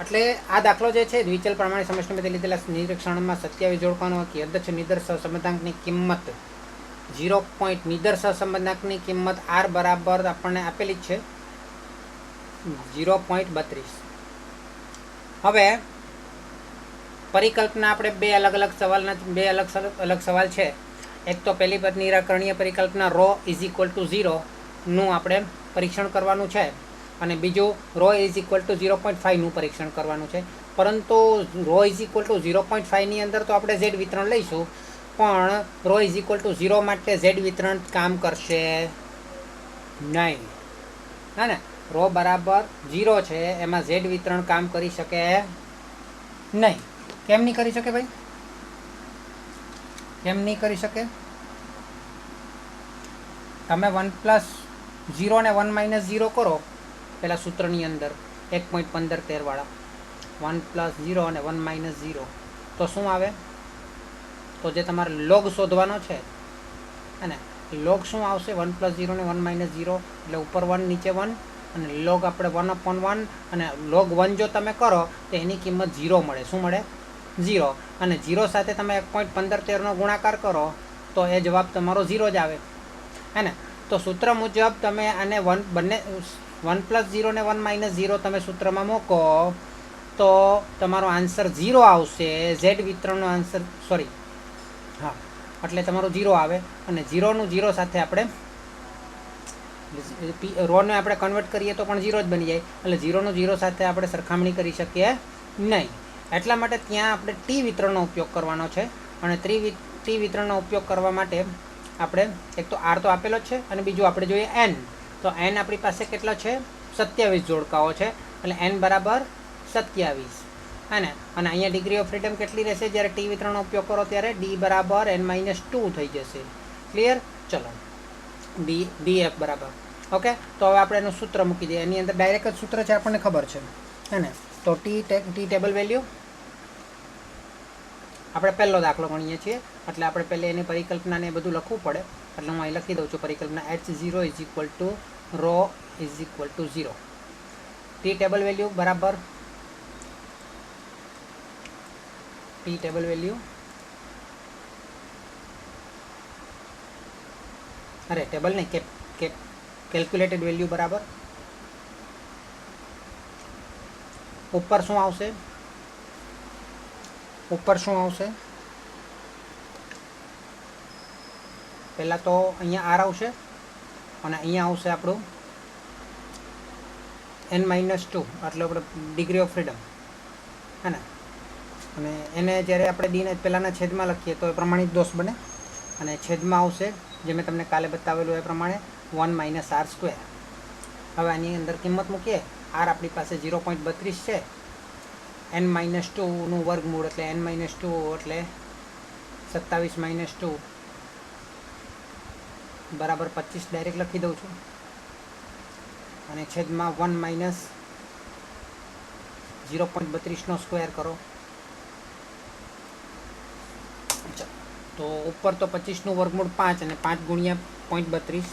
એટલે આ દાખલો જે છે દ્વિચલ પ્રમાણિત સમસ્યામાંથી લીધેલા નિરીક્ષણમાં 27 જોડકાનો કે અર્ધ નિદર સહસંબંધાંકની કિંમત 0. નિદર સહસંબંધાંકની કિંમત r બરાબર આપણને આપેલી જ છે 0.32. હવે પરિકલ્પના આપણે બે અલગ સવાલ છે. એક તો પહેલી પદ નિરાકરણીય પરિકલ્પના ρ = 0 નું આપણે પરીક્ષણ કરવાનું છે અને બીજું ρ = 0.5 નું પરીક્ષણ કરવાનું છે. પરંતુ ρ = 0.5 ની અંદર તો આપણે z વિતરણ લઈશું, પણ ρ = 0 માટે z વિતરણ કામ કરશે નહીં. હા ને, ρ બરાબર 0 છે એમાં z વિતરણ કામ કરી શકે નહીં. કેમ નહીં કરી શકે ભાઈ? કેમ નહીં કરી શકે? તમે 1+0 ને 1 - 0 કરો પેલા સૂત્રની અંદર 1.1513 વાળા 1+0 અને 1 - 0 તો શું આવે? તો જે તમારે લોગ શોધવાનો છે અને લોગ શું આવશે? 1+0 ને 1 - 0 એટલે ઉપર 1 નીચે 1 અને લોગ આપણે 1/1 અને લોગ 1 જો તમે કરો તો એની કિંમત 0 મળે. શું મળે? 0. અને 0 સાથે તમે 1.1513નો ગુણાકાર કરો તો એ જવાબ તમારો 0 જ આવે. હે ને? તો સૂત્ર મુજબ તમે આને 1+0 ને 1 - 0 તમે સૂત્રમાં મૂકો તો તમારો આન્સર 0 આવશે. ઝેડ વિતરણનો આન્સર હા, એટલે તમારું 0 આવે અને 0નું 0 સાથે આપણે રોને આપણે કન્વર્ટ કરીએ તો પણ 0 જ બની જાય. એટલે 0નું 0 સાથે આપણે સરખામણી કરી શકીએ નહીં. એટલા માટે ત્યાં આપણે ટી વિતરણનો ઉપયોગ કરવાનો છે અને ટી વિતરણનો ઉપયોગ કરવા માટે આપણે એક તો r તો આપેલો જ છે અને બીજું આપણે જોઈએ n. તો n આપણી પાસે કેટલો છે? 27 જોડકાઓ છે એટલે n બરાબર 27. હા ને? અને અહીંયા ડિગ્રી ઓફ ફ્રીડમ કેટલી રહેશે જ્યારે ટી વિતરણનો ઉપયોગ કરો ત્યારે? d બરાબર n - 2 થઈ જશે. ક્લિયર? ચલો, df બરાબર. ઓકે, તો હવે આપણે એનું સૂત્ર મૂકી દઈએ. એની અંદર ડાયરેક્ટ જ સૂત્ર છે, આપણને ખબર છે. હે ને? તો ટી ટેબલ વેલ્યુ આપણે પહેલો દાખલો ગણીએ છીએ એટલે આપણે પહેલે એની પરિકલ્પનાને એ બધું લખવું પડે. એટલે હું અહીં લખી દઉં છું પરિકલ્પના h0 = ρ = 0. ટી ટેબલ વેલ્યુ બરાબર ટી ટેબલ વેલ્યુ ટેબલ નહીં, કેલ્ક્યુલેટેડ વેલ્યુ બરાબર ઉપર શું આવશે? પહેલાં તો અહીંયા r આવશે અને અહીંયા આવશે આપણું n - 2 એટલે આપણે ડિગ્રી ઓફ ફ્રીડમ. હે ને? અને એને જ્યારે આપણે ડીને પહેલાંના છેદમાં લખીએ તો એ પ્રમાણિત દોષ બને અને છેદમાં આવશે જે મેં તમને કાલે બતાવેલું એ પ્રમાણે 1 - r². હવે આની અંદર કિંમત મૂકીએ. r આપણી પાસે 0.32 છે. n - 2નું વર્ગમૂળ એટલે n - 2 એટલે 27 - 2 બરાબર 25 ડાયરેક્ટ લખી દઉં છું અને છેદમાં 1 - 0.32નો સ્ક્વેર કરો. તો ઉપર તો 25નું વર્ગમૂળ 5 અને 5 ગુણ્યા 0.32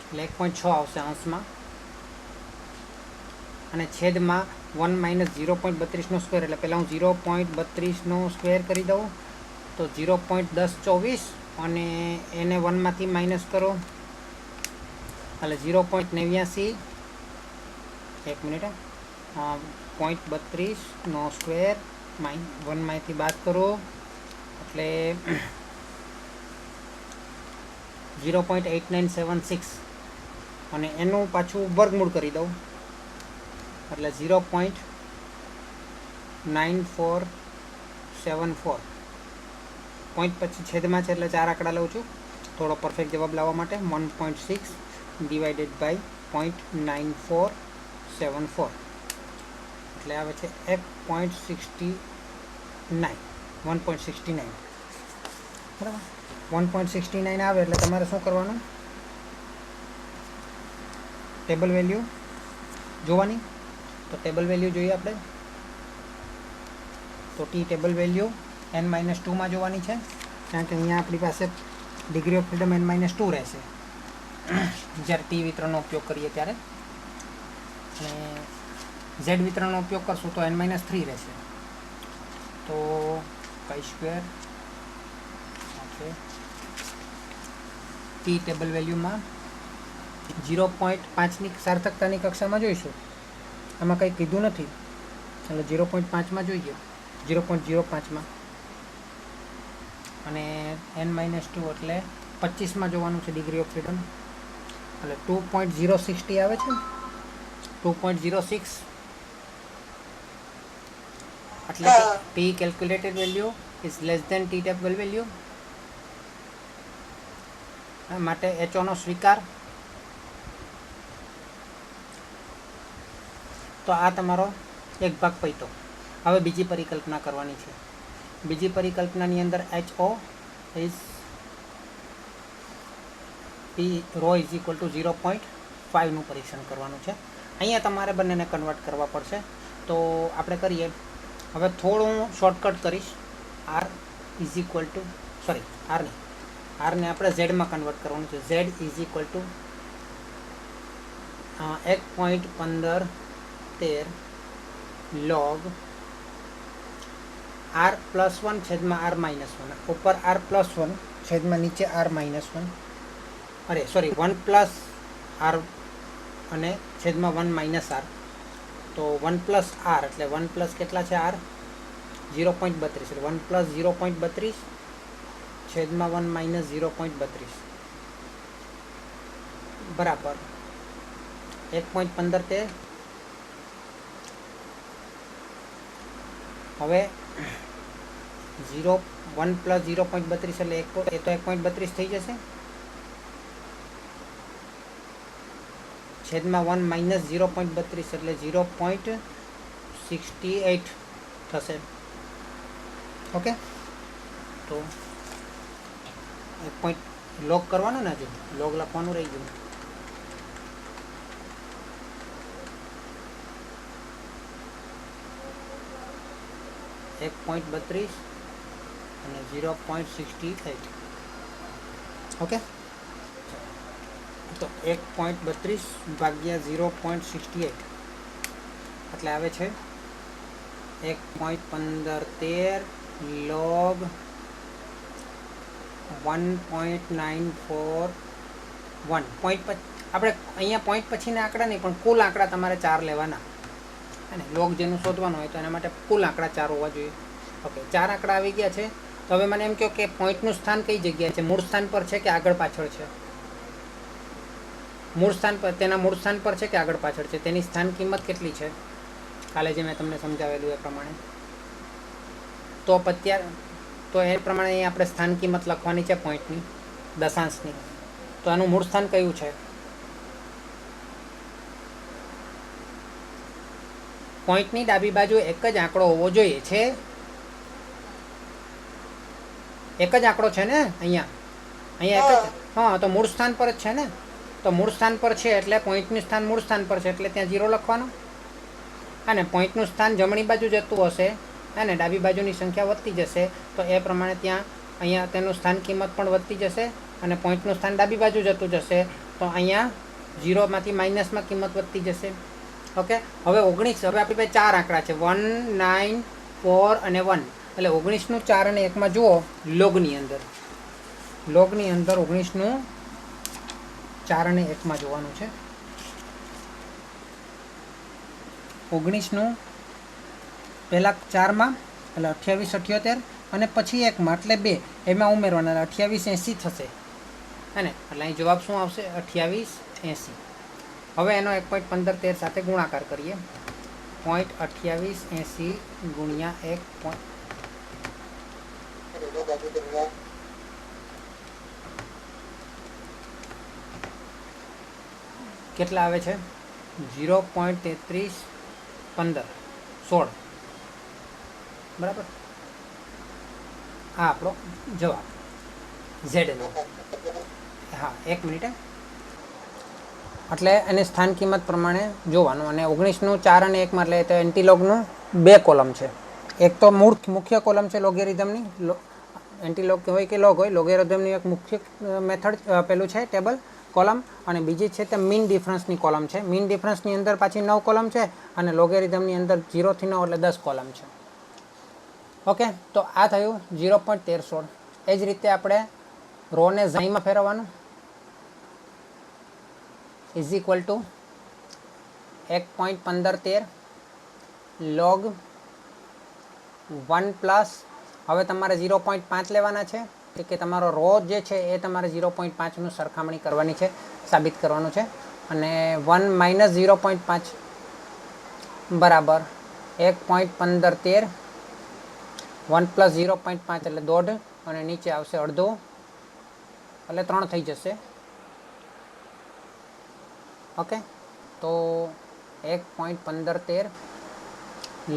એટલે 1.6 આવશે અંશમાં અને છેદમાં 1 - 0.32નો સ્ક્વેર એટલે પહેલાં હું 0.32નો સ્ક્વેર કરી દઉં તો 0.1024 અને એને 1માંથી માઇનસ કરો એટલે 0.89. એક મિનિટ, 0.32નો સ્ક્વેર 1માંથી બાદ કરો એટલે 0.8976 અને એનું પાછું વર્ગમૂળ કરી દઉં એટલે 0.9474. પોઈન્ટ પછી છેદમાં છે એટલે 4 આંકડા લઉં છું થોડો પરફેક્ટ જવાબ લાવવા માટે. 1.6 ડિવાઇડેડ બાય 0.9474 એટલે આવે છે 1.69. બરાબર? 1.69 આવે એટલે તમારે શું કરવાનું? ટેબલ વેલ્યુ જોવાની. તો ટેબલ વેલ્યુ જોઈએ આપણે. તો ટી ટેબલ વેલ્યુ n - 2માં જોવાની છે કારણ કે અહીંયા આપણી પાસે ડિગ્રી ઓફ ફ્રીડમ n - 2 રહેશે જ્યારે ટી વિતરણનો ઉપયોગ કરીએ ત્યારે. અને ઝેડ વિતરણનો ઉપયોગ કરશું તો n-3 રહેશે. તો chi², ઓકે, ટી ટેબલ વેલ્યુમાં 0.5ની સાર્થકતાની કક્ષામાં જોઈશું. આમાં કંઈ કીધું નથી એટલે 0.5માં જોઈએ, 0.05માં, અને n-2 એટલે 25માં જોવાનું છે ડિગ્રી ઓફ ફ્રીડમ, એટલે 2.060 આવે છે. 2.06 એટલે T calculated value is less than T table value, માટે HO સ્વીકાર. તો આ તમારો એક ભાગ પૈતો. હવે બીજી પરિકલ્પના કરવાની છે. બીજી પરિકલ્પનાની અંદર HO is P rho is equal to 0.5નું પરીક્ષણ કરવાનું છે. અહીંયા તમારે બંનેને કન્વર્ટ કરવા પડશે. તો આપણે કરીએ. હવે થોડું હું શોર્ટકટ કરીશ. R ઇઝ ઇક્વલ ટુ આરને આપણે ઝેડમાં કન્વર્ટ કરવાનું છે. Z is equal two 1.15 log r plus 1 છેદમાં r માઇનસ 1. ઉપર r પ્લસ 1 છેદમાં નીચે r માઇનસ 1, 1 પ્લસ r અને છેદમાં 1 માઇનસ r. તો 1 પ્લસ r એટલે 1 પ્લસ કેટલા છે r? 0.32, એટલે 1 પ્લસ 0.32 છેદમાં 1 માઇનસ 0.32 બરાબર 1.15. હવે 1 પ્લસ 0.32 એટલે એ તો 1.32 થઈ જશે, છેદમાં 1 માઇનસ 0.32 એટલે 0.68 થશે. ઓકે, તો 1 લોગ કરવાનો ને, હજુ લોગ લખવાનું રહી ગયું. એક 1.32 અને 0.68. ઓકે, તો 1.32 ભાગ્યા 0.68 એટલે આવે છે 1.15 log 1.941. આપણે અહીંયા પોઈન્ટ પછીના આંકડા નહીં પણ કુલ આંકડા તમારે 4 લેવાના, અને લોગ જેનું શોધવાનું હોય તો એના માટે કુલ આંકડા 4 હોવા જોઈએ. ઓકે, 4 આંકડા આવી ગયા છે. તો હવે મને એમ કહો કે પોઈન્ટનું સ્થાન કઈ જગ્યાએ છે? મૂળ સ્થાન પર છે કે આગળ પાછળ છે? મૂળ સ્થાન પર, તેના મૂળ સ્થાન પર છે કે આગળ પાછળ છે? તેની સ્થાન કિંમત કેટલી છે? કાલે જે મેં તમને સમજાવેલું એ પ્રમાણે. તો એ પ્રમાણે અહીં આપણે સ્થાન કિંમત લખવાની છે પોઈન્ટની, દશાંશની. તો આનું મૂળ સ્થાન કયું છે? પોઈન્ટની ડાબી બાજુ એક જ આંકડો હોવો જોઈએ. છે એક જ આંકડો છે ને અહીંયા એક જ. હા, તો મૂળ સ્થાન પર જ છે ને. તો મૂળ સ્થાન પર છે એટલે પોઈન્ટનું સ્થાન મૂળ સ્થાન પર છે એટલે ત્યાં 0 લખવાનું. અને પોઈન્ટનું સ્થાન જમણી બાજુ જતું હશે અને ડાબી બાજુની સંખ્યા વધતી જશે, તો એ પ્રમાણે ત્યાં અહીંયા તેનું સ્થાન કિંમત પણ વધતી જશે અને પોઈન્ટનું સ્થાન ડાબી બાજુ જતું જશે, તો અહીંયા 0માંથી માઇનસમાં કિંમત વધતી જશે. ઓકે, હવે 19. હવે આપણી પાસે 4 આંકડા છે, 1, 9, 4 અને 1. એટલે 19નું 4 અને 1માં જુઓ લોગની અંદર. 19નું 4 અને 1માં જોવાનું છે. 19નું પહેલાં 4માં એટલે 28, 78 અને પછી 1માં એટલે 2 એમાં ઉમેરવાના એટલે 28, 80 થશે. અને એટલે અહીં જવાબ શું આવશે? 28, 80. હવે એનો 1.15 સાથે ગુણાકાર કરીએ. 0.2880 ગુણ્યા 1. કેટલા આવે છે? 0.3315 16. બરાબર, આ આપણો જવાબ ઝેડનો. હા, 1 મિનિટ. એટલે એને સ્થાન કિંમત પ્રમાણે જોવાનું. અને 19નું 4 અને 1માં એટલે તો એન્ટીલોગનું 2 કોલમ છે. એક તો મુખ્ય કોલમ છે લોગેરિધમની, એન્ટીલોગ હોય કે લોગ હોય, લોગેરિધમની એક મુખ્ય મેથડ પેલું છે ટેબલ, કોલમ અને બીજી છે તે મીન ડિફરન્સની કોલમ છે. મીન ડિફરન્સની અંદર પાછી 9 કોલમ છે અને લોગેરિધમની અંદર 0 થી 9 એટલે 10 કોલમ છે. ઓકે, તો આ થયું 0.1316. એ જ રીતે આપણે રોને ઝાઈમાં ફેરવવાનું is equal to 1.1513 log 1 plus, હવે તમારે 0.5 લેવાના છે કે તમારો રો જે છે એ તમારે 0.5નું સરખામણી કરવાની છે, સાબિત કરવાનું છે. અને 1 માઇનસ 0.5 બરાબર 1.1513, 1 પ્લસ 0.5 એટલે 1.5 અને નીચે આવશે અડધો એટલે 3 થઈ જશે. ઓકે, તો 1.1513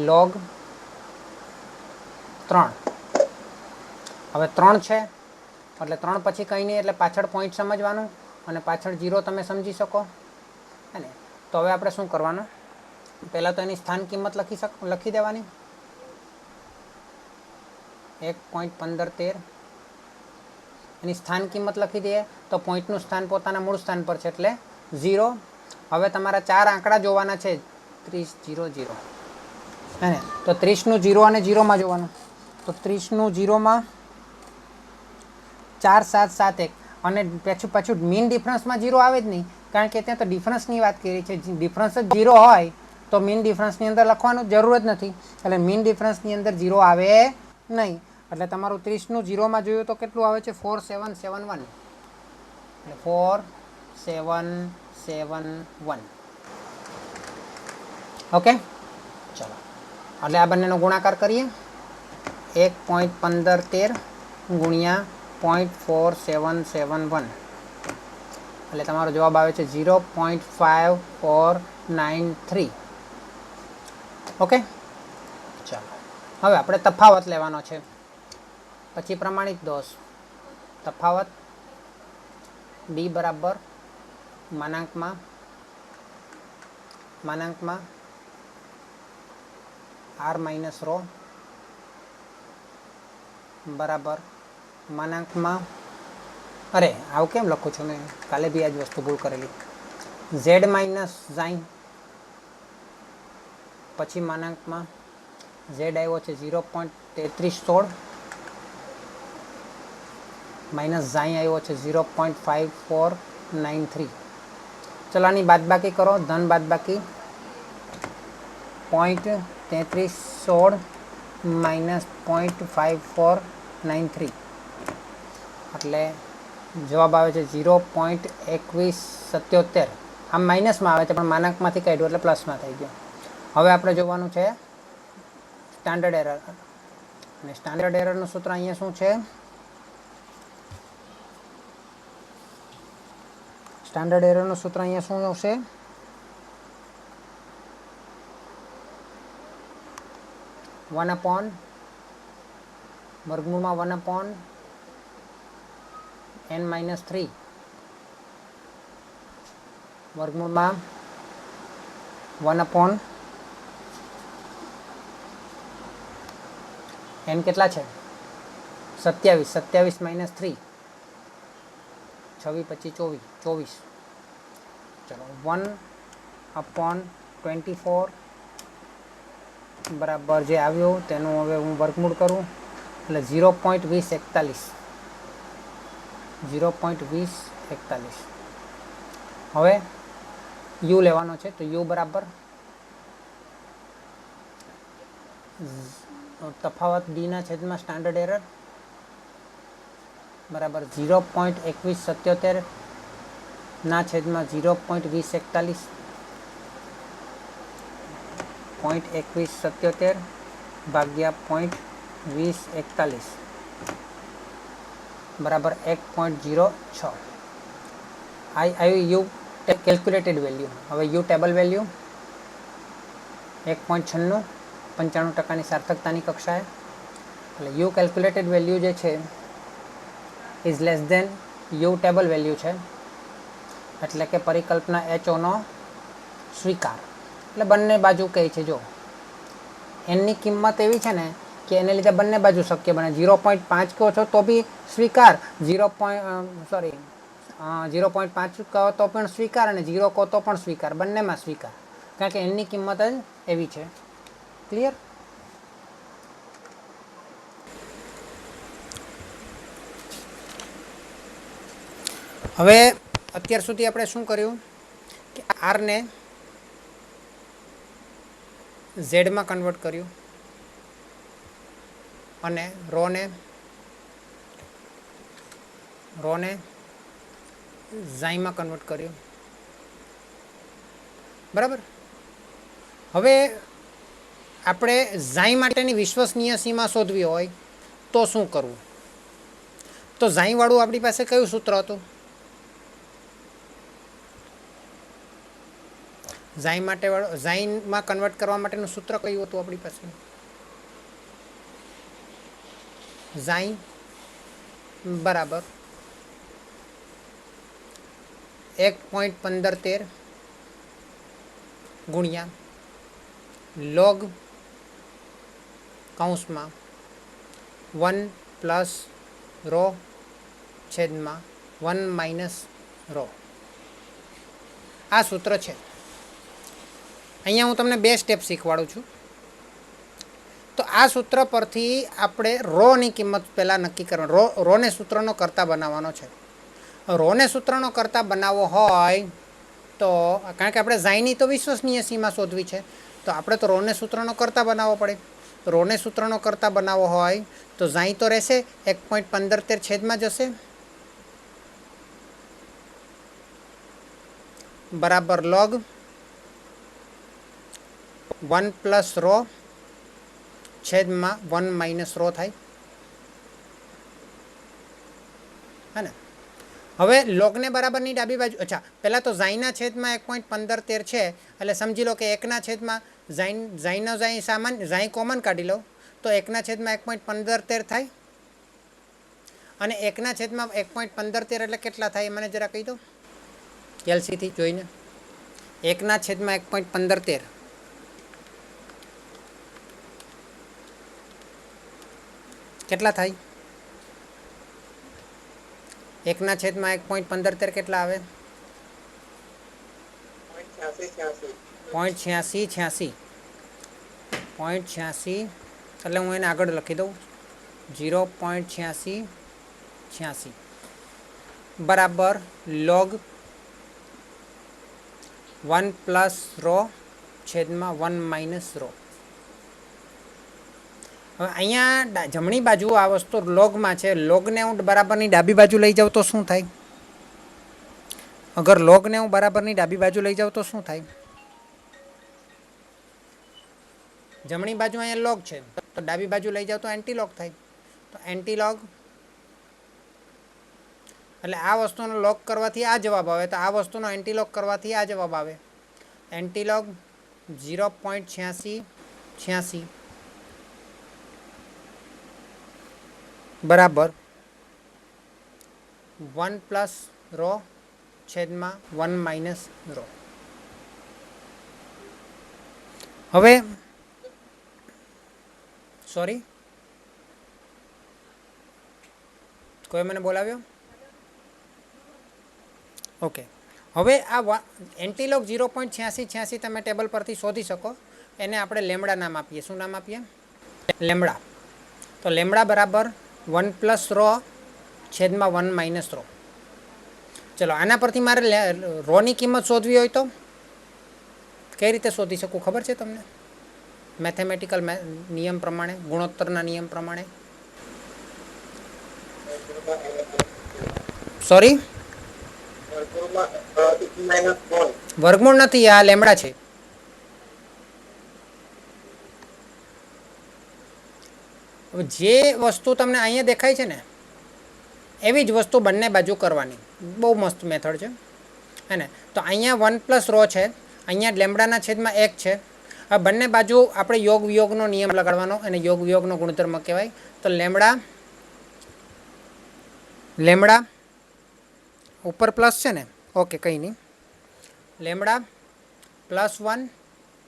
log 3. હવે 3 છે એટલે 3 પછી કંઈ નહીં એટલે પાછળ પોઈન્ટ સમજવાનું અને પાછળ 0 તમે સમજી શકો હે ને. તો હવે આપણે શું કરવાનું, પહેલાં તો એની સ્થાન કિંમત લખી દેવાની 1.1513 એની સ્થાન કિંમત લખી દઈએ તો પોઈન્ટનું સ્થાન પોતાના મૂળ સ્થાન પર છે એટલે 0. હવે તમારા 4 આંકડા જોવાના છે 30 0 0 હે ને. તો 30નું 0 અને 0માં જોવાનું, તો 30નું 0માં 4 7 7 1 અને પાછું મીન ડિફરન્સમાં 0 આવે જ નહીં, કારણ કે ત્યાં તો ડિફરન્સની વાત કરી છે. ડિફરન્સ જ 0 હોય તો મીન ડિફરન્સની અંદર લખવાનું જરૂર જ નથી, એટલે મીન ડિફરન્સની અંદર 0 આવે નહીં. એટલે તમારું 30નું 0માં જોયું તો કેટલું આવે છે 4771, એટલે 4771. ઓકે, ચલો એટલે આ બંનેનો ગુણાકાર કરીએ 1.1513 ગુણ્યા 0.4771 એટલે તમારો જવાબ આવે છે 0.5493. ઓકે, ચાલો હવે આપણે તફાવત લેવાનો છે, પછી પ્રમાણિત દોષ. તફાવત ડી બરાબર માનાંકમાં આર માઇનસ રો બરાબર માનાંકમાં, અરે આવું કેમ લખું છું મેં, કાલે બી આ જ વસ્તુ ભૂલ કરેલી, ઝેડ માઇનસ ઝાઈન, પછી માનાંકમાં ઝેડ આવ્યો છે 0.3316 માઇનસ ઝાઈ આવ્યો છે 0.5493. ચલો આની બાદબાકી કરો, ધન બાદબાકી 0.3316 માઇનસ 0.5493 એટલે જવાબ આવે છે 0.2177. આમ માઇનસમાં આવે છે પણ માનાંકમાંથી કાઢ્યું એટલે પ્લસમાં થઈ ગયો. હવે આપણે જોવાનું છે સ્ટાન્ડર્ડ એરર, અને સ્ટાન્ડર્ડ એરરનું સૂત્ર અહીંયા શું છે, સ્ટાન્ડર્ડ એરરનું સૂત્ર અહીંયા શું આવશે, વર્ગમૂળમાં 1/n-3 વર્ગમૂળમાં 1/n કેટલા છે 27 માઇનસ 3 26 25 24. ચલો 1/24 બરાબર જે આવ્યું તેનું હવે હું વર્ગમૂળ કરું એટલે 0.2041. હવે યુ લેવાનો છે, તો યુ બરાબર તફાવત ડીના છેદમાં સ્ટાન્ડર્ડ એરર બરાબર 0.2177 ના છેદમાં 0.2041, 0.2177 ભાગ્યા 0.2041 બરાબર 1.06. આવ્યું યુ કેલ્ક્યુલેટેડ વેલ્યુ. હવે યુ ટેબલ વેલ્યુ 1.96, 95% સાર્થકતાની કક્ષાએ, એટલે યુ કેલ્ક્યુલેટેડ વેલ્યુ જે છે is less than U table value છે, એટલે કે પરિકલ્પના HOનો સ્વીકાર. એટલે બંને બાજુ કહે છે, જો એનની કિંમત એવી છે ને કે એને લીધે બંને બાજુ શક્ય બને. 0.5 કહો છો તો બી સ્વીકાર, 0.5 કહો તો પણ સ્વીકાર અને 0 કહો તો પણ સ્વીકાર, બંનેમાં સ્વીકાર, કારણ કે એની કિંમત જ એવી છે. ક્લિયર? હવે અત્યાર સુધી આપણે શું કર્યું કે આરને ઝેડમાં કન્વર્ટ કર્યું અને રોને ઝાઈમાં કન્વર્ટ કર્યું. બરાબર. હવે આપણે ઝાઈ માટેની વિશ્વસનીય સીમા શોધવી હોય તો શું કરવું? તો ઝાઈ વાળું આપણી પાસે કયું સૂત્ર હતું? ઝાઈમાં કન્વર્ટ કરવા માટેનું સૂત્ર કયું હતું આપણી પાસે? ઝાઈ બરાબર 1.1513 ગુણ્યા log કૌંસમાં 1 પ્લસ રો છેદમાં 1 માઇનસ રો. આ સૂત્ર છે. અહીંયા હું તમને 2 સ્ટેપ શીખવાડું છું. તો આ સૂત્ર પરથી આપણે રોની કિંમત પહેલાં નક્કી કરવાની. રોને સૂત્રનો કર્તા બનાવવાનો છે. રોને સૂત્રનો કર્તા બનાવવો હોય તો, કારણ કે આપણે ઝાઈની તો વિશ્વસનીય સીમા શોધવી છે, તો આપણે તો રોને સૂત્રનો કર્તા બનાવવો પડે. રોને સૂત્રનો કર્તા બનાવવો હોય તો ઝાઈ તો રહેશે 1.1513 છેદમાં જશે બરાબર log 1 પ્લસ રો છેદમાં 1 માઇનસ રો થાય. હે ને? હવે લોગને બરાબરની ડાબી બાજુ, અચ્છા પહેલાં તો ઝાઈના છેદમાં 1.1513 છે એટલે સમજી લો કે એકના છેદમાં ઝાઈ કોમન કાઢી લો તો 1/1.1513 થાય અને 1/1.1513 એટલે કેટલા થાય મને જરા કહી દો કેલ્સીથી જોઈને. 1/1.1513 કેટલા થાય? 1/1.1513 કેટલા આવે? 0.8686 એટલે હું એને આગળ લખી દઉં 0.8686 બરાબર log 1 પ્લસ રો છેદમાં 1 માઇનસ રો. હવે અહીંયા જમણી બાજુ આ વસ્તુ લોગમાં છે. લોગને હું બરાબરની ડાબી બાજુ લઈ જાઉં તો શું થાય? અગર લોગને હું બરાબરની ડાબી બાજુ લઈ જાઉં તો શું થાય? જમણી બાજુ અહીંયા લોગ છે તો ડાબી બાજુ લઈ જાઉં તો એન્ટી લોગ થાય. તો એન્ટી લોગ એટલે આ વસ્તુનો લોગ કરવાથી આ જવાબ આવે, તો આ વસ્તુનો એન્ટી લોગ કરવાથી આ જવાબ આવે. એન્ટી લોગ 0.8686 બરાબર 1 પ્લસ રો છેદમાં 1 માઇનસ રો. હવે સોરી કોઈ મને બોલાવ્યો? ઓકે. હવે આ એન્ટીલોગ 0.8686 તમે ટેબલ પરથી શોધી શકો. એને આપણે લેમડા નામ આપીએ. શું નામ આપીએ? લેમડા. તો લેમડા બરાબર 1 પ્લસ રો છેદમાં 1 માઇનસ રો. ચલો આના પરથી મારે રોની કિંમત શોધવી હોય તો કઈ રીતે શોધી શકું ખબર છે તમને? મેથેમેટિકલ નિયમ પ્રમાણે, ગુણોત્તરના નિયમ પ્રમાણે. સોરી, વર્ગમૂળ નથી, આ લેમડા છે. જે વસ્તુ તમને અહીંયા દેખાય છે ને એવી જ વસ્તુ બંને બાજુ કરવાની. બહુ મસ્ત મેથડ છે હે ને? તો અહીંયા 1 પ્લસ રો છે, અહીંયા લેમડાના છેદમાં 1 છે. હવે બંને બાજુ આપણે યોગ વિયોગનો નિયમ લગાડવાનો અને યોગ વિયોગનો ગુણધર્મ કહેવાય. તો લેમડા ઉપર પ્લસ છે ને? ઓકે, કંઈ નહીં. લેમડા +1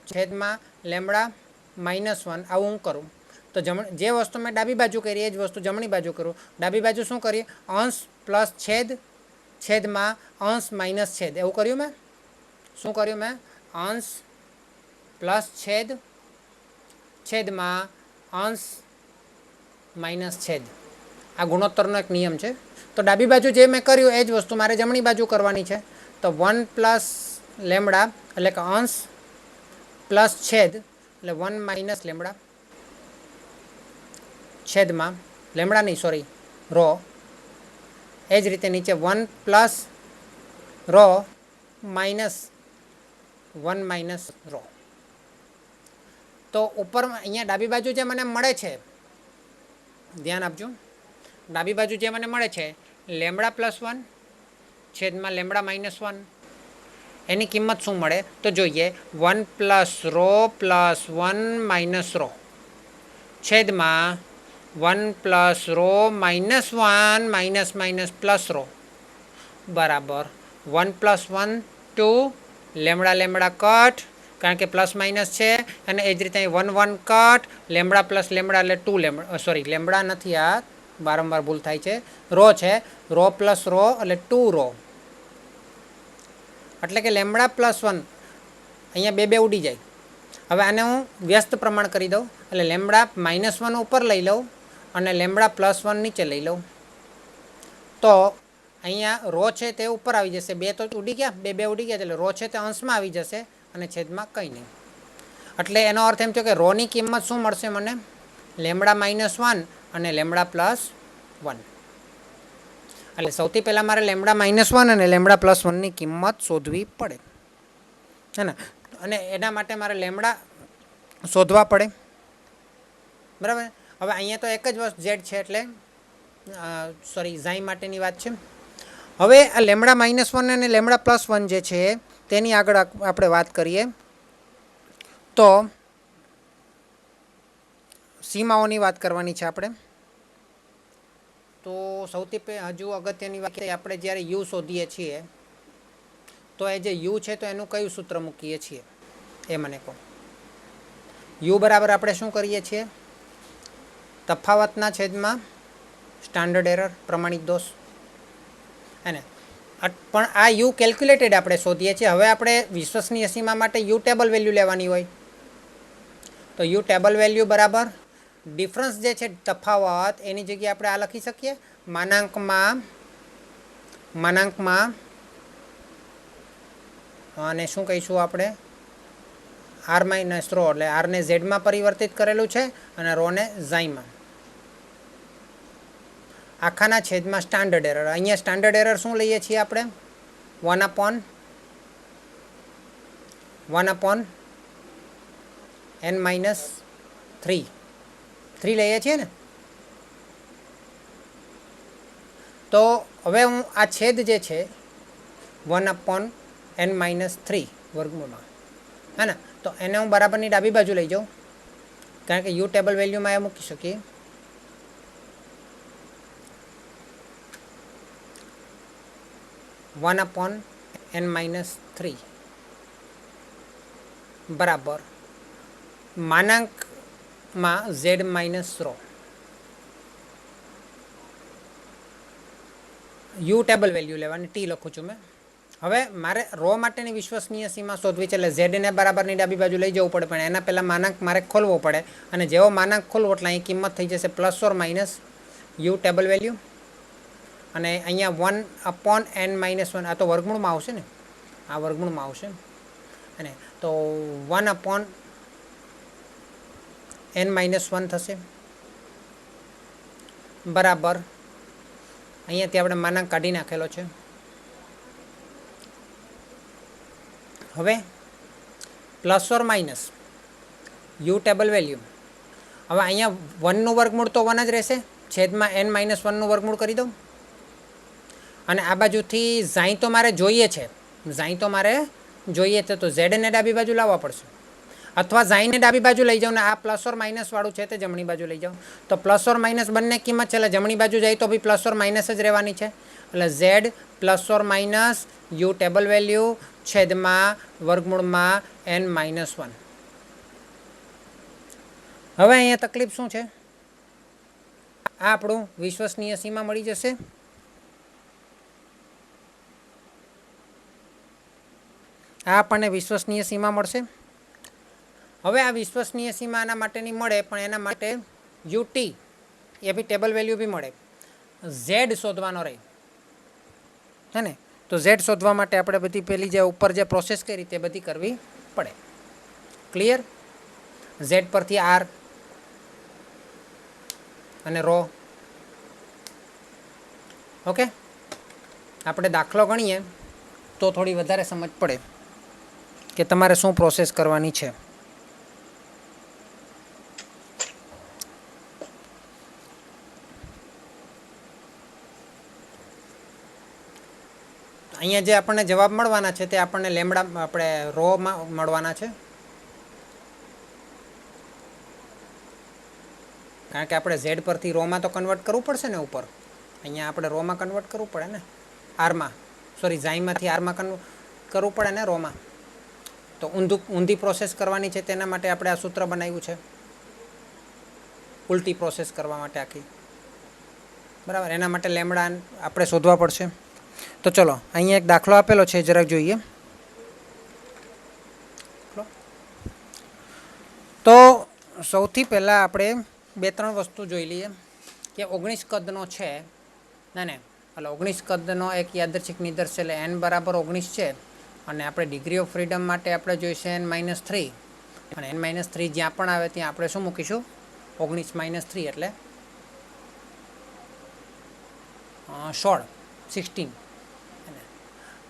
છેદમાં લેમડા -1 આવું હું કરું તો જે વસ્તુ મેં ડાબી બાજુ કરી એ જ વસ્તુ જમણી બાજુ કરું. ડાબી બાજુ શું કરીએ? અંશ પ્લસ છેદ છેદમાં અંશ માઇનસ છેદ એવું કર્યું મેં. શું કર્યું મેં? અંશ પ્લસ છેદ છેદમાં અંશ માઇનસ છેદ. આ ગુણોત્તરનો એક નિયમ છે. તો ડાબી બાજુ જે મેં કર્યું એ જ વસ્તુ મારે જમણી બાજુ કરવાની છે. તો 1 પ્લસ લેમડા એટલે કે અંશ પ્લસ છેદ એટલે 1 માઇનસ લેમડા છેદમાં લેમડા નહીં સોરી રો. એ જ રીતે નીચે 1 plus rho minus 1 minus rho. તો ઉપર અહીંયા ડાબી બાજુ જે મને મળે છે, ધ્યાન આપજો, ડાબી બાજુ જે મને મળે છે લેમડા પ્લસ 1 છેદમાં લેમડા માઇનસ 1 એની કિંમત શું મળે તો જોઈએ. 1 plus rho plus 1 minus rho છેદમાં 1 plus rho minus 1 minus minus plus rho બરાબર 1 પ્લસ 1 2 લેમડા લેમડા કટ કારણ કે પ્લસ માઇનસ છે અને એ જ રીતે 1 1 કટ લેમડા પ્લસ લેમડા એટલે 2 લેમડા સોરી લેમડા નથી, આ વારંવાર ભૂલ થાય છે, રો છે. રો પ્લસ રો એટલે 2 રો એટલે કે લેમડા પ્લસ 1 અહીંયા બે ઉડી જાય. હવે આને હું વ્યસ્ત પ્રમાણ કરી દઉં એટલે લેમડા માઇનસ 1 ઉપર લઈ લઉં અને લેમડા પ્લસ 1 નીચે લઈ લઉં. તો અહીંયા રો છે તે ઉપર આવી જશે, બે તો ઉડી ગયા, બે ઉડી ગયા એટલે રો છે તે અંશમાં આવી જશે અને છેદમાં કંઈ નહીં. એટલે એનો અર્થ એમ થયો કે રોની કિંમત શું મળશે મને? લેમડા માઇનસ 1 અને લેમડા પ્લસ 1. એટલે સૌથી પહેલાં મારે લેમડા માઇનસ 1 અને લેમડા પ્લસ 1ની કિંમત શોધવી પડે હે ને, અને એના માટે મારે લેમડા શોધવા પડે બરાબર. હવે અહીંયા તો એક જ વસ્તુ ઝેડ છે એટલે સોરી ઝાઈ માટેની વાત છે. હવે આ લેમડા માઇનસ 1 અને લેમડા પ્લસ 1 જે છે તેની આગળ આપણે વાત કરીએ તો સીમાઓની વાત કરવાની છે આપણે. તો સૌથી હજુ અગત્યની વાત આપણે જ્યારે યુ શોધીએ છીએ તો એ જે યુ છે તો એનું કયું સૂત્ર મૂકીએ છીએ એ મને કહો. યુ બરાબર આપણે શું કરીએ છીએ? તફાવતના છેદમાં સ્ટાન્ડર્ડ એરર પ્રમાણિત દોષ અને પણ આ યુ કેલ્ક્યુલેટેડ આપણે શોધીએ છીએ. હવે આપણે વિશ્વસનીય સીમા માટે યુ ટેબલ વેલ્યુ લેવાની હોય તો યુ ટેબલ વેલ્યુ બરાબર ડિફરન્સ જે છે તફાવત એની જગ્યાએ આપણે આ લખી શકીએ માનાંકમાં અને શું કહીશું આપણે આર માઇનસ રો એટલે આરને ઝેડમાં પરિવર્તિત કરેલું છે અને રોને ઝાઈમાં આખાના છેદમાં સ્ટાન્ડર્ડ એરર. અહીંયા સ્ટાન્ડર્ડ એરર શું લઈએ છીએ આપણે? 1/n માઇનસ 3 લઈએ છીએ ને. તો હવે હું આ છેદ જે છે 1/n માઇનસ 3 વર્ગમૂળમાં હે ને, તો એને હું બરાબરની ડાબી બાજુ લઈ જાઉં કારણ કે યુ ટેબલ વેલ્યુમાં એ મૂકી શકીએ. n માઇનસ 3 બરાબર માનાંકમાં Z minus rho. U table value લેવાની, ટી લખું છું મેં. હવે મારે રો માટેની વિશ્વસનીય સીમા શોધવી છે એટલે ઝેડને બરાબરની ડાબી બાજુ લઈ જવું પડે, પણ એના પહેલાં માનાંક મારે ખોલવો પડે અને જેવો માનાંક ખોલવો એટલે અહીં કિંમત થઈ જશે plus or minus you table value અને અહીંયા 1/n માઇનસ 1 આ તો વર્ગમૂળમાં આવશે ને, આ વર્ગમૂળમાં આવશે અને તો 1/n માઇનસ 1 થશે બરાબર. અહીંયાથી આપણે માનાંક કાઢી નાખેલો છે. હવે plus or minus you table value. હવે અહીંયા 1નું વર્ગમૂળ તો 1 જ રહેશે, છેદમાં n માઇનસ 1નું વર્ગમૂળ કરી દઉં અને આ બાજુથી ઝાઈ તો મારે જોઈએ છે, તો ઝેડને ડાબી બાજુ લાવવા પડશે અથવા ઝાઈને ડાબી બાજુ લઈ જાઉં ને આ પ્લસ ઓર માઇનસ વાળું છે તે જમણી બાજુ લઈ જાઉં. તો પ્લસ ઓર માઇનસ બંને કિંમત છે એટલે જમણી બાજુ જાય તો બી પ્લસ ઓર માઇનસ જ રહેવાની છે એટલે Z plus or minus you table value છેદમાં વર્ગમૂળમાં n માઇનસ 1. હવે અહીંયા તકલીફ શું છે? આ આપણું વિશ્વસનીય સીમા મળી જશે આ આપણને વિશ્વસનીય સીમા મળશે. હવે આ વિશ્વસનીય સીમા આના માટેની મળે, પણ એના માટે યુટી એ બી ટેબલ વેલ્યુ બી મળે. ઝેડ શોધવાનો રહે, હે ને? તો ઝેડ શોધવા માટે આપણે બધી પેલી જે ઉપર જે પ્રોસેસ કરી તે બધી કરવી પડે. ક્લિયર? ઝેડ પરથી આર અને રો. ઓકે, આપણે દાખલો ગણીએ તો થોડી વધારે સમજ પડે કે તમારે શું પ્રોસેસ કરવાની છે. અહીંયા જે આપણને જવાબ મળવાના છે તે આપણને લેમડા આપણે રોમાં મળવાના છે, કારણ કે આપણે ઝેડ પરથી રોમાં તો કન્વર્ટ કરવું પડશે ને. ઉપર અહીંયા આપણે રોમાં કન્વર્ટ કરવું પડે ને, આરમાં, સોરી ઝાઈમાંથી આરમાં કરવું પડે ને રોમાં. તો ઊંધી પ્રોસેસ કરવાની છે, તેના માટે આપણે આ સૂત્ર બનાવ્યું છે, ઉલટી પ્રોસેસ કરવા માટે આખી. બરાબર, એના માટે લેમડા આપણે શોધવા પડશે. તો ચલો, અહીંયા એક દાખલો આપેલો છે, જરાક જોઈએ. તો સૌથી પહેલાં આપણે 2-3 વસ્તુ જોઈ લઈએ કે 19 કદનો છે, ને એટલે 19 કદનો એક યાદચ્છિક નિદર્શ છે, એટલે n બરાબર 19 છે. અને આપણે ડિગ્રી ઓફ ફ્રીડમ માટે આપણે જોઈશે n-3, અને n-3 જ્યાં પણ આવે ત્યાં આપણે શું મૂકીશું? 19 - 3 એટલે 16.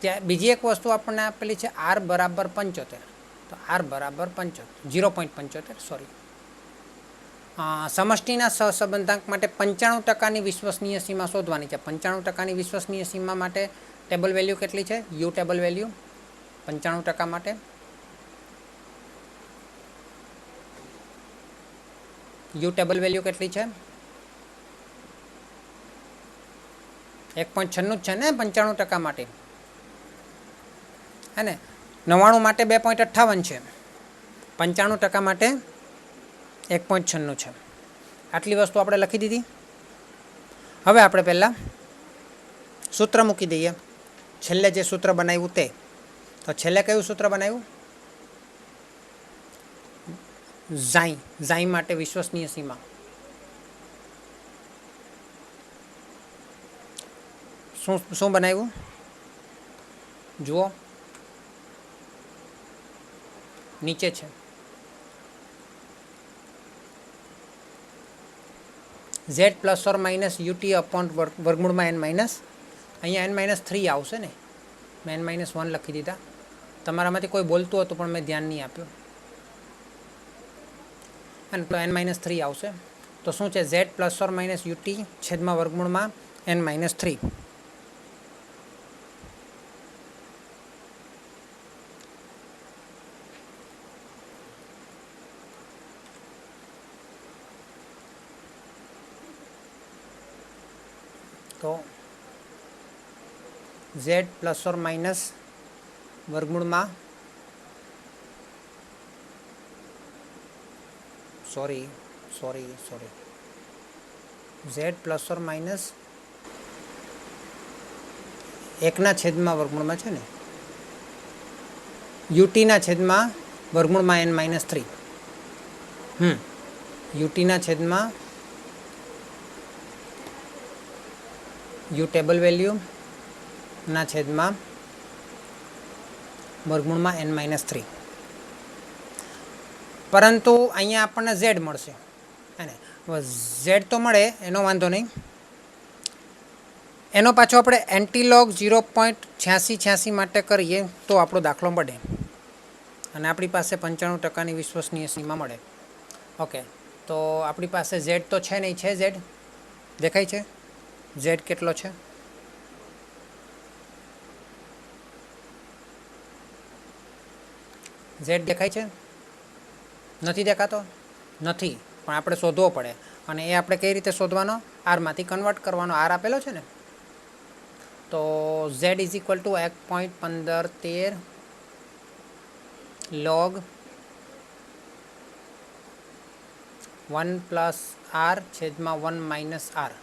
ત્યાં બીજી એક વસ્તુ આપણને આપેલી છે r બરાબર 75. તો r બરાબર 0.75, સોરી. સમષ્ટિના સહસંબંધાંક માટે 95% વિશ્વસનીય સીમા શોધવાની છે. 95% વિશ્વસનીય સીમા માટે ટેબલ વેલ્યુ કેટલી છે? યુ ટેબલ વેલ્યુ 95% માટે યુ ટેબલ વેલ્યુ કેટલી છે? 1.96 જ છે ને 95% માટે, હે ને? 99 માટે 2.58 છે, 95% માટે 1.96 છે. આટલી વસ્તુ આપણે લખી દીધી. હવે આપણે પહેલાં સૂત્ર મૂકી દઈએ, છેલ્લે જે સૂત્ર બનાવ્યું તે. તો છેલ્લે કયું સૂત્ર બનાવ્યું? ઝાઈ માટે વિશ્વસનીય સીમા. શું બનાવ્યું જુઓ, નીચે છે. z plus or minus UT upon વર્ગમૂળમાં n-, અહીંયા n-3 આવશે ને, મેં n-1 લખી દીધા. તમારામાંથી કોઈ બોલતું હતું પણ મેં ધ્યાન નહીં આપ્યું. અને તો n-3 આવશે. તો શું છે? z plus or minus UT છેદમાં વર્ગમૂળમાં n-3. તો z પ્લસ ઓર માઇનસ વર્ગમૂળમાં sorry z plus or minus 1ના છેદમાં વર્ગમૂળમાં છે ને, યુટીના છેદમાં વર્ગમૂળમાં n-3. યુટીના છેદમાં યુ ટેબલ વેલ્યુ ના છેદમાં વર્ગમૂળમાં n-3. પરંતુ અહીંયા આપણને z મળશે, અને z તો મળે એનો વાંધો નહીં. એનો પાછો આપણે એન્ટીલોગ 0.86 માટે કરીએ તો આપણો દાખલો મળે, અને આપણી પાસે 95%ની વિશ્વસનીય સીમા મળે. ઓકે, તો આપણી પાસે z તો છે નહીં, છે z દેખાય છે? z કેટલો છે? z દેખાય છે? નથી દેખાતો? નથી, પણ આપણે શોધવો પડે. અને એ આપણે કઈ રીતે શોધવાનો? આરમાંથી કન્વર્ટ કરવાનો. આર આપેલો છે ને, તો z is equal to 1.1513 log 1 plus R છેદમાં 1 માઇનસ આર.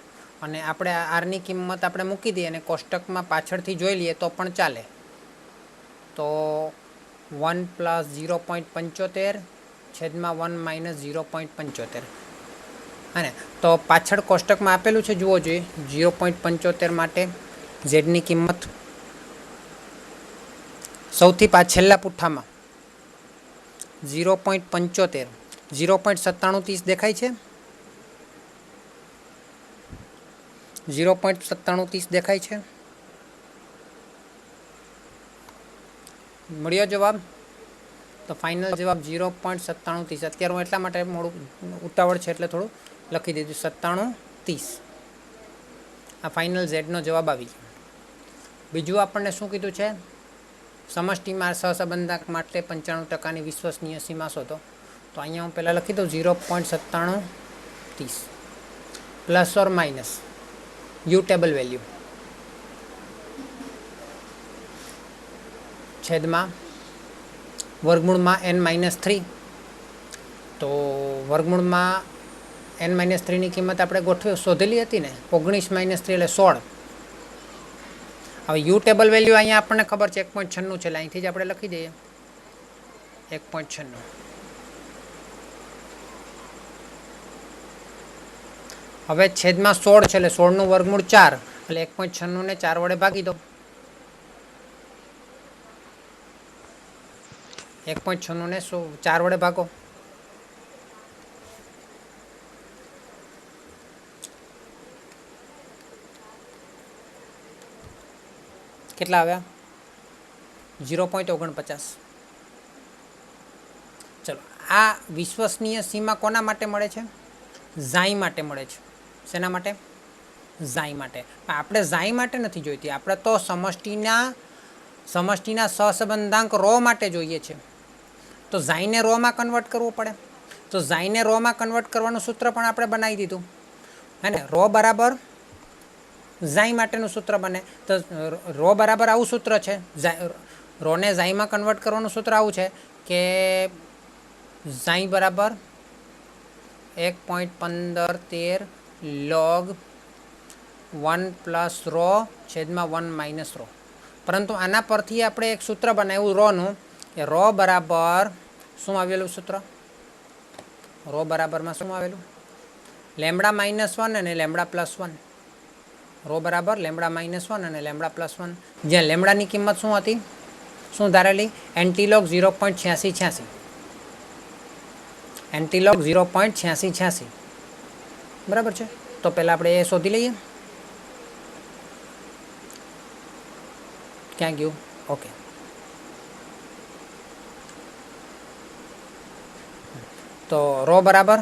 અને આપણે આરની કિંમત આપણે મૂકી દઈએ અને કોષ્ટકમાં પાછળથી જોઈ લઈએ તો પણ ચાલે. તો 1 + 0.75 છેદમાં 1 - 0.75. અને તો પાછળ કોષ્ટકમાં આપેલું છે, જુઓ જોઈએ. 0.75 માટે ઝેડની કિંમત સૌથી છેલ્લા પુઠ્ઠામાં 0.75 0.9730 દેખાય છે. 0.9730 દેખાય છે. મળ્યો જવાબ. તો ફાઇનલ જવાબ 0.9730. અત્યારે હું એટલા માટે મોડું ઉતાવળ છે એટલે થોડું લખી દીધું 9730. આ ફાઇનલ ઝેડનો જવાબ આવી ગયો. બીજું આપણને શું કીધું છે? સમષ્ટિમાં સહસંબંધાંક માટે 95% વિશ્વસનીય સીમા શોધો. તો અહીંયા હું પહેલાં લખી દઉં 0.9730 plus or minus you table value છેદમાં વર્ગમૂળમાં n-3. તો વર્ગમૂળમાં n-3ની કિંમત આપણે શોધેલી હતી ને, 19 - 3 એટલે 16. હવે યુ ટેબલ વેલ્યુ અહીંયા આપણને ખબર છે 1.96 છે, એટલે અહીંથી જ આપણે લખી દઈએ 1.96. હવે છેદમાં 16 છે એટલે 16નું વર્ગમૂળ 4, એટલે 1.96 ને 4 વડે ભાગી દો. 1.96 ને 4 વડે ભાગો. કેટલા આવ્યા? 0.49. ચલો, આ વિશ્વસનીય સીમા કોના માટે મળે છે? ઝાઈ માટે મળે છે. શેના માટે? ઝાઈ માટે. આપણે ઝાઈ માટે નથી જોઈતી, આપણે તો સમષ્ટિના સહસંબંધાંક રો માટે જોઈએ છે. તો ઝાઈને રોમાં કન્વર્ટ કરવું પડે. તો ઝાઈને રોમાં કન્વર્ટ કરવાનું સૂત્ર પણ આપણે બનાવી દીધું, હે ને? રો બરાબર ઝાઈ માટેનું સૂત્ર બને. તો રો બરાબર આવું સૂત્ર છે. રોને ઝાઈમાં કન્વર્ટ કરવાનું સૂત્ર આવું છે કે ઝાઈ બરાબર 1.1513 log 1 + રો છેદમાં 1 - રો. પરંતુ આના પરથી આપણે એક સૂત્ર બનાવ્યું રોનું, કે રો બરાબર શું આવેલું સૂત્ર? રો બરાબરમાં શું આવેલું? λ-1 અને λ+1. રો બરાબર λ-1 અને λ+1, જ્યાં લેમડાની કિંમત શું હતી? શું ધારેલી? એન્ટીલોગ 0.8686. એન્ટીલોગ 0.8686. બરાબર છે. તો પહેલાં આપણે એ શોધી લઈએ. ક્યાં ગયું? ઓકે. તો રો બરાબર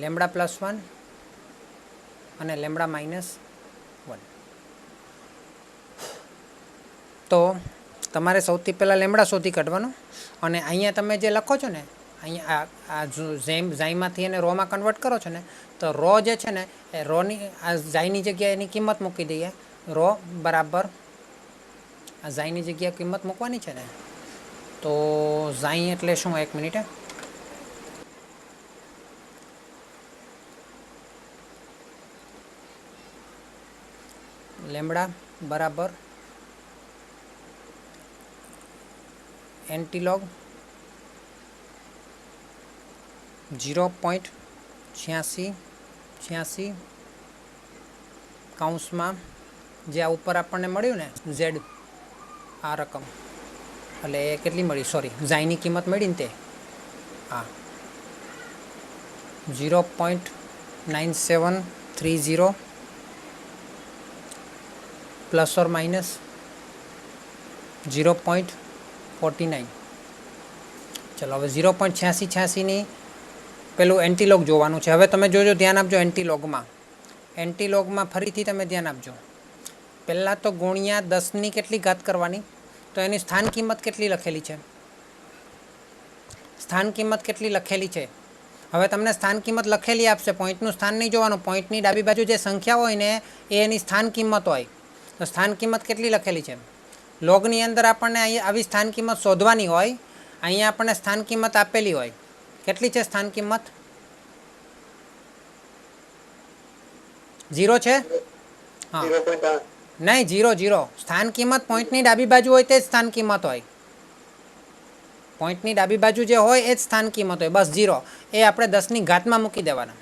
λ+1 અને λ-1. તો તમારે સૌથી પહેલાં લેમડા શોધી કાઢવાનો. અને અહીંયા તમે જે લખો છો ને, અહીંયા આ ઝાઈમાંથી એને રોમાં કન્વર્ટ કરો છો ને, તો રો જે છે ને એ રોની આ ઝાઈની જગ્યાએ એની કિંમત મૂકી દઈએ. રો બરાબર આ ઝાઈની જગ્યાએ કિંમત મૂકવાની છે ને, તો ઝાઈ એટલે શું? 1 મિનિટ. લેમડા બરાબર એન્ટીલોગ 0.8686 કૌંસમાં જે આ ઉપર આપણને મળ્યું ને ઝેડ, આ રકમ, એટલે એ કેટલી મળી? સોરી, ઝાઈની કિંમત મળી ને તે, હા, 0.9730 પ્લસ ઓર માઇનસ 0.49. ચલો, હવે 0.8686ની પેલું એન્ટીલોગ જોવાનું છે. હવે તમે જોજો, ધ્યાન આપજો. એન્ટીલોગમાં ફરીથી તમે ધ્યાન આપજો. પહેલાં તો ગુણ્યા 10ની કેટલી ઘાત કરવાની? તો એની સ્થાન કિંમત કેટલી લખેલી છે? સ્થાન કિંમત કેટલી લખેલી છે? હવે તમને સ્થાન કિંમત લખેલી આપશે, પોઈન્ટનું સ્થાન નહીં જોવાનું. પોઈન્ટની ડાબી બાજુ જે સંખ્યા હોય ને એ એની સ્થાન કિંમત હોય. તો સ્થાન કિંમત કેટલી લખેલી છે? લોગની અંદર આપણને અહીં આવી સ્થાન કિંમત શોધવાની હોય. અહીંયા આપણને સ્થાન કિંમત આપેલી હોય. કેટલી છે સ્થાન કિંમત? 0 છે. હા, नहीं, 0 0 स्थान किंमत पॉइंटनी डाबी बाजू होय ते स्थान किंमत होय। पॉइंटनी डाबी बाजू जे होय ए स्थान किंमत होय। बस 0 ए आपणे 10 ની ઘાતમાં મૂકી દેવાના।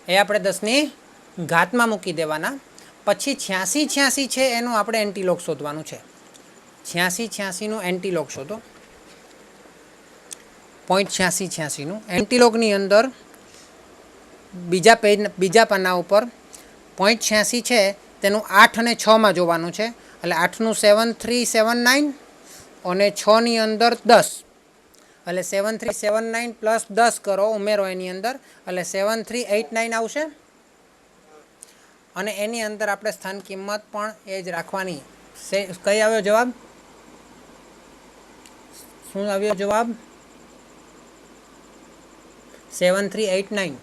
એ આપણે 10 ની ઘાતમાં મૂકી દેવાના। પછી 86 86 છે એનું આપણે એન્ટીલોગ શોધવાનું છે। 86 86 નું એન્ટીલોગ શોધો। 0.86 86 નું એન્ટીલોગની અંદર બીજા પાના ઉપર 0.86 છે તેનું 8 અને 6 માં જોવાનું છે। એટલે 8 નું 7379 અને 6 ની અંદર 10 એટલે 7379 પ્લસ 10 કરો, ઉમેરો એની અંદર એટલે 7389 આવશે। અને એની અંદર આપણે સ્થાન કિંમત પણ એ જ રાખવાની। કઈ આવ્યો જવાબ? શું આવ્યો જવાબ? 7389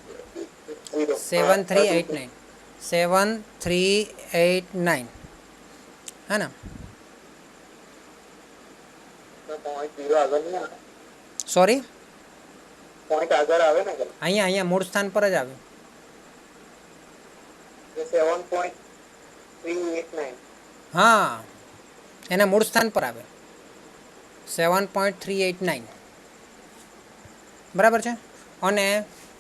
7389 7389 है ना? सॉरी, पॉइंट आगे आवे ना, અહીંયા મૂળ સ્થાન પર જ આવે। 7.389 હા, એના મૂળ સ્થાન પર આવે 7.389 બરાબર છે। અને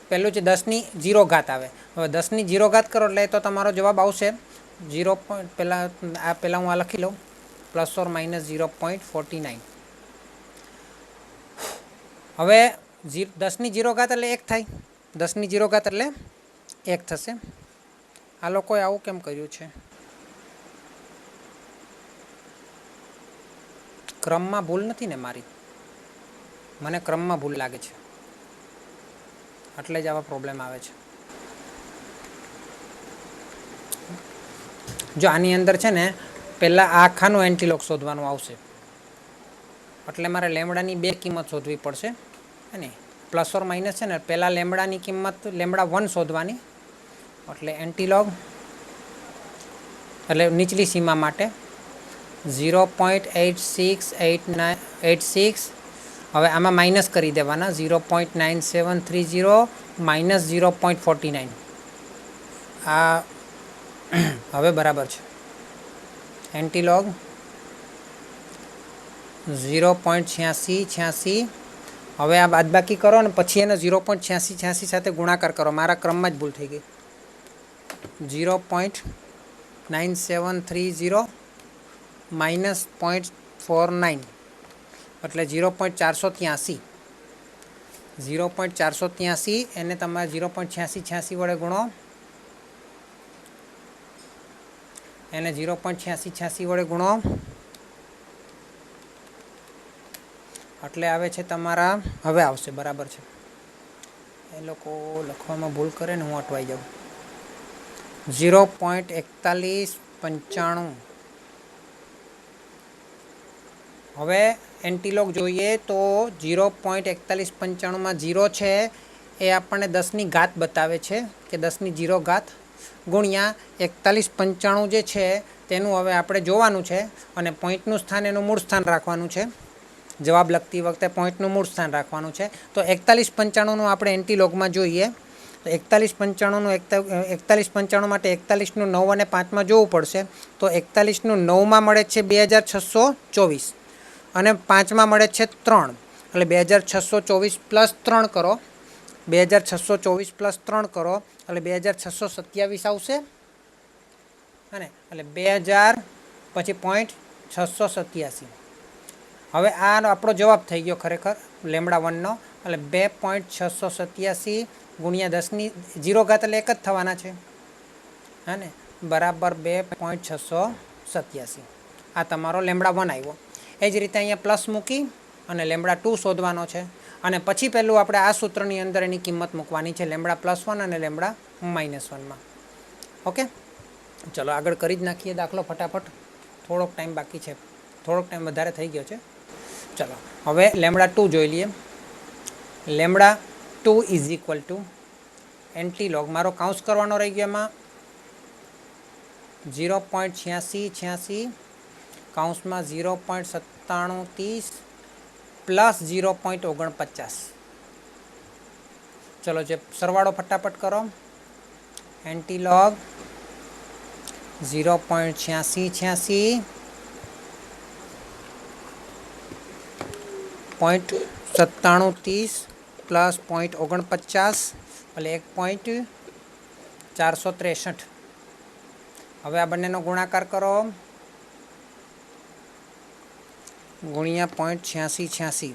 પહેલું છે 10 ની 0 ઘાત આવે। હવે 10 ની 0 ઘાત કરો એટલે તો તમારો જવાબ આવશે 0. પહેલાં હું આ લખી લઉં, પ્લસ ઓર માઇનસ 0.49। હવે 10 ની 0 ઘાત એટલે 1 થાય। 10 ની 0 ઘાત એટલે 1 થશે। આ લોકોએ આવું કેમ કર્યું છે? ક્રમમાં ભૂલ નથી ને મારી? મને ક્રમમાં ભૂલ લાગે છે, એટલે જ આવા પ્રોબ્લેમ આવે છે। જો આની અંદર છે ને પહેલાં આ આખાનું એન્ટીલોગ શોધવાનું આવશે, એટલે મારે લેમડાની 2 કિંમત શોધવી પડશે। અને પ્લસ ઓર માઇનસ છે ને પહેલાં લેમડાની કિંમત લેમડા 1 શોધવાની, એટલે એન્ટીલોગ એટલે નીચલી સીમા માટે 0.868986। હવે આમાં માઇનસ કરી દેવાના 0.9730 માઇનસ 0.49। આ હવે બરાબર છે। એન્ટીલોગ 0.8686। હવે આ બાદબાકી કરો ને પછી એને 0.8686 સાથે ગુણાકાર કરો। મારા ક્રમમાં જ ભૂલ થઈ ગઈ। 0.9730 માઇનસ 0.49 એટલે 0.483। 0.483 એને તમારે 0.8686 વડે ગુણો, એને 0.8686 વડે ગુણો એટલે આવે છે તમારા, હવે આવશે બરાબર છે। એ લોકો લખવામાં ભૂલ કરે ને હું અટવાઈ જાઉં। 0.4195। હવે એન્ટીલોગ જોઈએ તો 0.4195માં 0 છે એ આપણને 10 ની ઘાત બતાવે છે કે 10 ની 0 ઘાત ગુણ્યા 4195 જે છે તેનું હવે આપણે જોવાનું છે। અને પોઈન્ટનું સ્થાન એનું મૂળ સ્થાન રાખવાનું છે। જવાબ લખતી વખતે પોઈન્ટનું મૂળ સ્થાન રાખવાનું છે। તો 4195નું આપણે એન્ટીલોગમાં જોઈએ તો 4195 માટે 41નું 9 અને 5માં જોવું પડશે। તો 41નું 9માં મળે છે 2624 અને 5માં મળે છે 3, એટલે 2624 પ્લસ 3 કરો, 2624 પ્લસ 3 કરો એટલે 2627 આવશે, અને એટલે 2000 પછી 0.687। હવે આ આપણો જવાબ થઈ ગયો ખરેખર લેમડા 1નો, એટલે 2.687 ગુણ્યા 10 ની 0 ઘાત એટલે 1 જ થવાના છે, હા ને, બરાબર 2.687। આ તમારો લેમડા 1 આવ્યો। એ જ રીતે અહીંયા પ્લસ મૂકી અને લેમડા 2 શોધવાનો છે। અને પછી પહેલું આપણે આ સૂત્રની અંદર એની કિંમત મૂકવાની છે લેમડા +1 અને લેમડા -1માં। ઓકે, ચલો આગળ કરી જ નાખીએ દાખલો ફટાફટ, થોડોક ટાઈમ બાકી છે, થોડોક ટાઈમ વધારે થઈ ગયો છે। ચલો હવે લેમડા 2 જોઈ લઈએ। Lambda 2 is equal two antilog, મારો કાઉન્સ કરવાનો રહી ગયો એમાં 0.8686 કાઉન્સમાં 0.9730 પ્લસ 0.49। ચલો જે સરવાળો ફટાફટ કરો। એન્ટીલોગ 0.8686 0.9730 પ્લસ 0.49 એટલે 1.463. હવે આ બંનેનો ગુણાકાર કરો ગુણ્યા 0.8686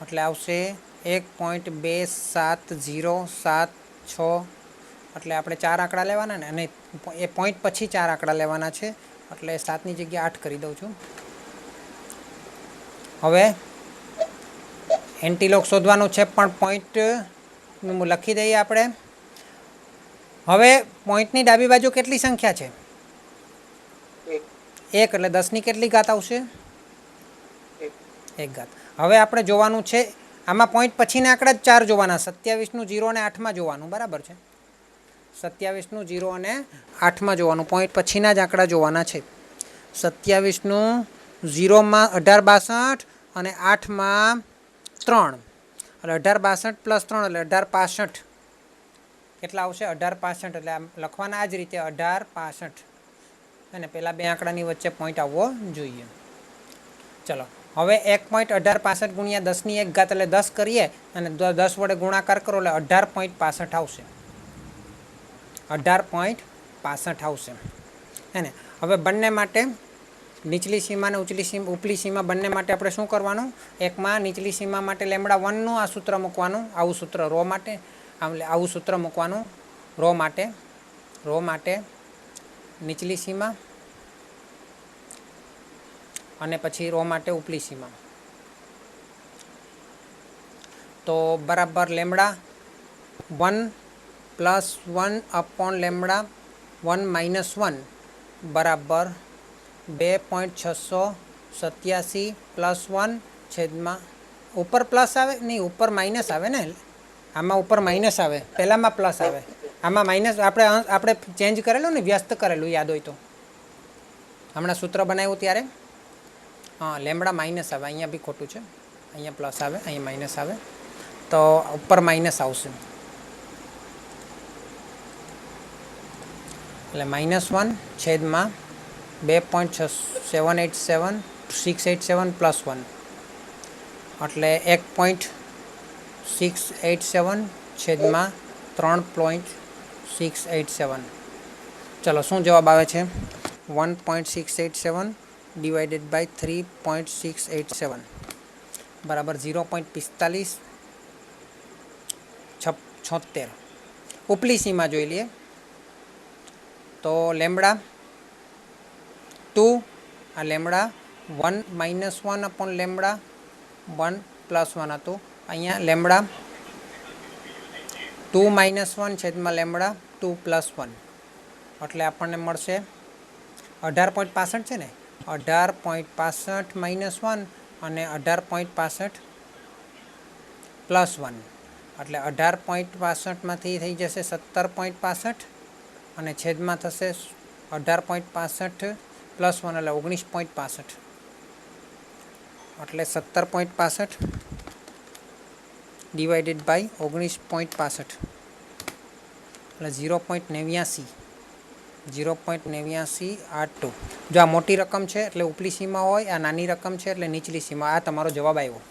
એટલે આવશે 1.27076. એટલે આપણે 4 આંકડા લેવાના ને, અને એ પોઈન્ટ પછી 4 આંકડા લેવાના છે, એટલે 7ની જગ્યાએ 8 કરી દઉં છું. હવે એન્ટીલોગ શોધવાનું છે, પણ પોઈન્ટનું લખી દઈએ આપણે. હવે પોઈન્ટની ડાબી બાજુ કેટલી સંખ્યા છે? 1. એટલે 10ની કેટલી ઘાત આવશે? 1 ઘાત. હવે આપણે જોવાનું છે, આમાં પોઈન્ટ પછીના આંકડા જ 4 જોવાના. 27નું 0 અને 8માં જોવાનું, બરાબર છે? 27નું 0 અને 8માં જોવાનું, પોઈન્ટ પછીના જ આંકડા જોવાના છે. 27નું 0માં 1862 અને 8માં 3, એટલે 1862 પ્લસ 3 એટલે 1865. કેટલા આવશે? 1865. એટલે આમ લખવાના આ જ રીતે 1865, અને પેલા બે આંકડાની વચ્ચે પોઈન્ટ આવવો જોઈએ. ચલો, હવે 1.1865 ગુણ્યા 10ની 1 ઘાત એટલે 10 કરીએ, અને 10 વડે ગુણાકાર કરો એટલે 18.65 આવશે. 18.65 આવશે, હે ને? હવે બંને માટે નીચલી સીમા અને ઉપલી સીમા બંને માટે આપણે શું કરવાનું? એકમાં નીચલી સીમા માટે λ1નું આ સૂત્ર મૂકવાનું, આવું સૂત્ર રો માટે, આવું સૂત્ર મૂકવાનું રો માટે નીચલી સીમા, અને પછી રો માટે ઉપલી સીમા. તો બરાબર λ1 પ્લસ 1 અપોન λ1 માઇનસ 1 બરાબર 2.687 પ્લસ 1 છેદમાં ઉપર પ્લસ આવે નહીં, ઉપર માઇનસ આવે ને. આમાં ઉપર માઇનસ આવે, પહેલામાં પ્લસ આવે, આમાં માઇનસ. આપણે ચેન્જ કરેલું ને, વ્યસ્ત કરેલું, યાદ હોય તો. હમણાં સૂત્ર બનાવ્યું ત્યારે હા, લેમડા માઇનસ આવે. અહીંયા બી ખોટું છે, અહીંયા પ્લસ આવે, અહીંયા માઇનસ આવે, તો ઉપર માઇનસ આવશે. એટલે -1 છેદમાં 2.687 પ્લસ 1 એટલે 1.687 છેદમાં 3.687. ચલો, શું જવાબ આવે છે? 1.687 ડિવાઇડેડ બાય 3.687 બરાબર 0.4576. ઉપલી સીમા જોઈ લઈએ તો λ2 આ λ1 માઇનસ 1 અપોન λ1 પ્લસ 1 હતું. અહીંયા λ2 માઇનસ 1 છેદમાં λ2 પ્લસ 1 એટલે આપણને મળશે 18.65 છે ને, 18.65 માઇનસ 1 અને 18.65 પ્લસ 1 એટલે 18.65માંથી થઈ જશે 17.65, અને છેદમાં થશે 18.65 પ્લસ 1 એટલે 19.65, એટલે 17.65 ડિવાઇડેડ બાય 19.65 એટલે 0.89. 0.8982. જો આ મોટી રકમ છે એટલે ઉપલી સીમા હોય, આ નાની રકમ છે એટલે નીચલી સીમા. આ તમારો જવાબ આવ્યો.